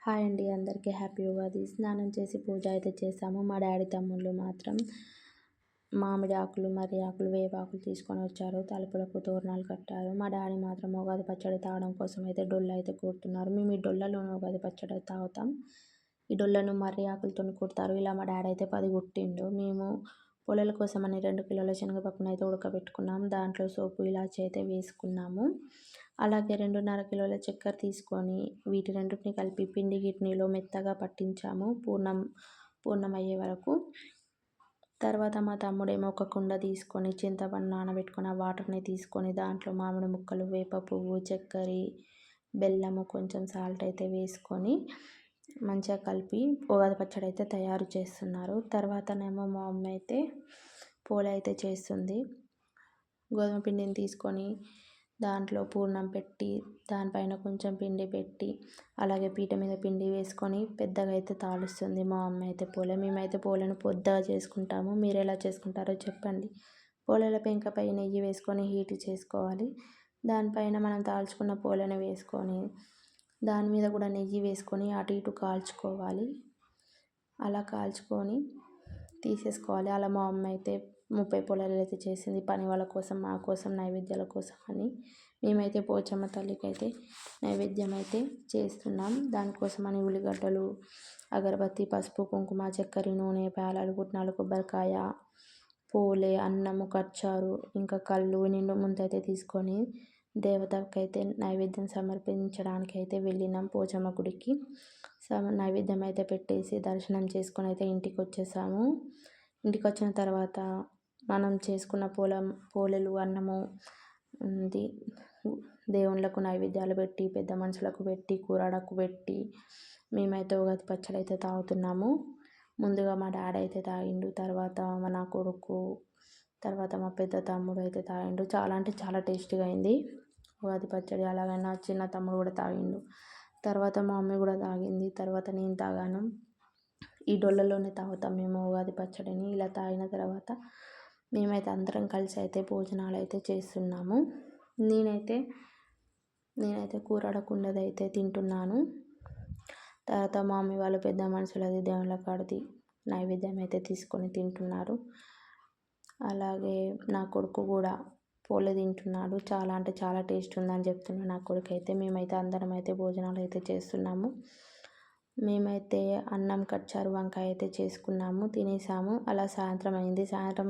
Hi అండి, అందరికీ happy Ugadi. స్నానం చేసి పూజ అయితే చేసాము. మా డాడీ తమ్ముళ్ళు మాత్రం మామిడి ఆకులు, మర్రి ఆకులు, వేపాకులు తీసుకొని వచ్చారు. తలుపులకు తోరణాలు కట్టారు. మా డాడీ మాత్రం ఉగాది పచ్చడి తాగడం కోసం అయితే డొల్ల అయితే కూరుతున్నారు. మేము ఈ డొల్లలో ఉగాది పచ్చడి తాగుతాం. ఈ డొల్లను మర్రి ఆకులతో కుడతారు. ఇలా మా డాడీ అయితే 10 కుట్టిండు. మేము పొలాల కోసం అని 2 కిలోల శనగపప్పును అయితే ఉడకబెట్టుకున్నాం. దాంట్లో సోపు ఇలాచి అయితే వేసుకున్నాము. అలాగే 2.5 కిలోల చక్కెర తీసుకొని వీటి రెండింటిని కలిపి పిండి గిట్నీలో మెత్తగా పట్టించాము పూర్ణం అయ్యే వరకు. తర్వాత మా తమ్ముడేమో ఒక కుండ తీసుకొని చింతపండు నానబెట్టుకొని ఆ వాటర్ని తీసుకొని దాంట్లో మామిడి ముక్కలు, వేప పువ్వు, చక్కెర, బెల్లము, కొంచెం సాల్ట్ అయితే వేసుకొని మంచిగా కలిపి ఉగాది పచ్చడి అయితే తయారు చేస్తున్నారు. తర్వాతనేమో మా అమ్మ అయితే పోలి అయితే చేస్తుంది. గోధుమ పిండిని తీసుకొని దాంట్లో పూర్ణం పెట్టి దానిపైన కొంచెం పిండి పెట్టి అలాగే పీట మీద పిండి వేసుకొని పెద్దగా అయితే తాలుస్తుంది మా అమ్మ అయితే పోలే. మేమైతే పోలేను పొద్దగా చేసుకుంటాము. మీరు ఎలా చేసుకుంటారో చెప్పండి. పోలేల పెంకపై నెయ్యి వేసుకొని హీట్ చేసుకోవాలి. దానిపైన మనం తాల్చుకున్న పోలేను వేసుకొని దాని మీద కూడా నెయ్యి వేసుకొని అటు ఇటు కాల్చుకోవాలి. అలా కాల్చుకొని తీసేసుకోవాలి. అలా మా అమ్మ అయితే 30 పోలేలు అయితే చేసింది. పని వాళ్ళ కోసం, మా కోసం, నైవేద్యాల కోసం అని. మేమైతే పోచమ్మ తల్లికి అయితే నైవేద్యం అయితే చేస్తున్నాం. దానికోసమని ఉల్లిగడ్డలు, అగరబత్తి, పసుపు, కుంకుమ, చక్కెర, నూనె, పేలాలు, పుట్నాలు, కొబ్బరికాయ, పూలే, అన్నము, కచ్చారు, ఇంకా కళ్ళు, నిండు ముందు అయితే తీసుకొని దేవతకైతే నైవేద్యం సమర్పించడానికి అయితే వెళ్ళినాం పోచమ్మ గుడికి. నైవేద్యం అయితే పెట్టేసి దర్శనం చేసుకొని అయితే ఇంటికి వచ్చేసాము. ఇంటికి వచ్చిన తర్వాత మనం చేసుకున్న పోలేలు, అన్నము దేవుళ్ళకు నైవేద్యాలు పెట్టి, పెద్ద మనుషులకు పెట్టి, కూరాడకు పెట్టి మేమైతే ఉగాది పచ్చడి అయితే తాగుతున్నాము. ముందుగా మా డాడీ అయితే తాగిండు, తర్వాత నా కొడుకు, తర్వాత మా పెద్ద తమ్ముడు అయితే తాగిండు. చాలా అంటే చాలా టేస్టీగా అయింది ఉగాది పచ్చడి. అలాగే నా చిన్న తమ్ముడు కూడా తాగిండు. తర్వాత మా మమ్మీ కూడా తాగింది. తర్వాత నేను తాగాను. ఈ డొల్లలోనే తాగుతాం మేము ఉగాది పచ్చడిని. ఇలా తాగిన తర్వాత మేమైతే అందరం కలిసి అయితే భోజనాలు అయితే చేస్తున్నాము. నేనైతే కూరాడకుండది అయితే తింటున్నాను. తర్వాత మా మమ్మీ వాళ్ళు పెద్ద మనుషులది దేవుళ్ళ కాడది నైవేద్యం అయితే తీసుకొని తింటున్నారు. అలాగే నా కొడుకు కూడా పోలే తింటున్నాడు. చాలా అంటే చాలా టేస్ట్ ఉందని చెప్తున్నాడు నా కొడుకు అయితే. మేమైతే అందరం అయితే భోజనాలు అయితే చేస్తున్నాము. మేమైతే అన్నం, కచ్చారు, వంకాయ అయితే చేసుకున్నాము, తినేసాము. అలా సాయంత్రం అయింది. సాయంత్రం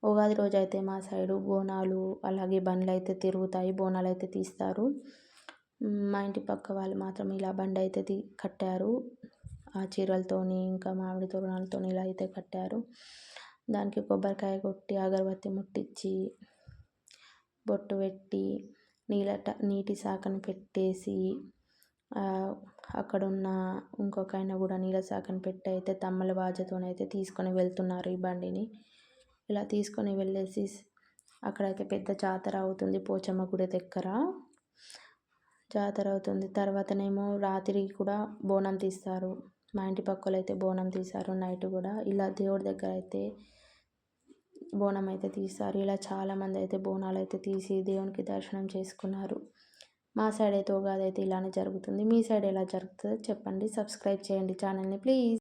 ఉగాది రోజు అయితే మా సైడు బోనాలు అలాగే బండ్లు అయితే తిరుగుతాయి, బోనాలు అయితే తీస్తారు. మా ఇంటి పక్క వాళ్ళు మాత్రం ఇలా బండి అయితే కట్టారు. ఆ చీరలతోని ఇంకా మామిడి తోరణాలతోని ఇలా అయితే కట్టారు. దానికి కొబ్బరికాయ కొట్టి అగరబత్తి ముట్టించి బొట్టు పెట్టి నీటి శాఖను పెట్టేసి అక్కడున్న ఇంకొక ఆయన కూడా నీళ్ళ శాఖను పెట్టి అయితే తమ్మల బాజతోనైతే తీసుకొని వెళ్తున్నారు ఈ బండిని. ఇలా తీసుకొని వెళ్ళేసి అక్కడైతే పెద్ద జాతర అవుతుంది పోచమ్మ గుడి దగ్గర. జాతర అవుతుంది. తర్వాతనేమో రాత్రి కూడా బోనం తీస్తారు. మా ఇంటి పక్కలు అయితే బోనం తీశారు నైట్ కూడా. ఇలా దేవుడి దగ్గర అయితే బోనం అయితే తీస్తారు. ఇలా చాలామంది అయితే బోనాలు అయితే తీసి దేవునికి దర్శనం చేసుకున్నారు. మా సైడ్ అయితే ఉగాది అయితే ఇలానే జరుగుతుంది. మీ సైడ్ ఎలా జరుగుతుందో చెప్పండి. సబ్స్క్రైబ్ చేయండి ఛానల్ని ప్లీజ్.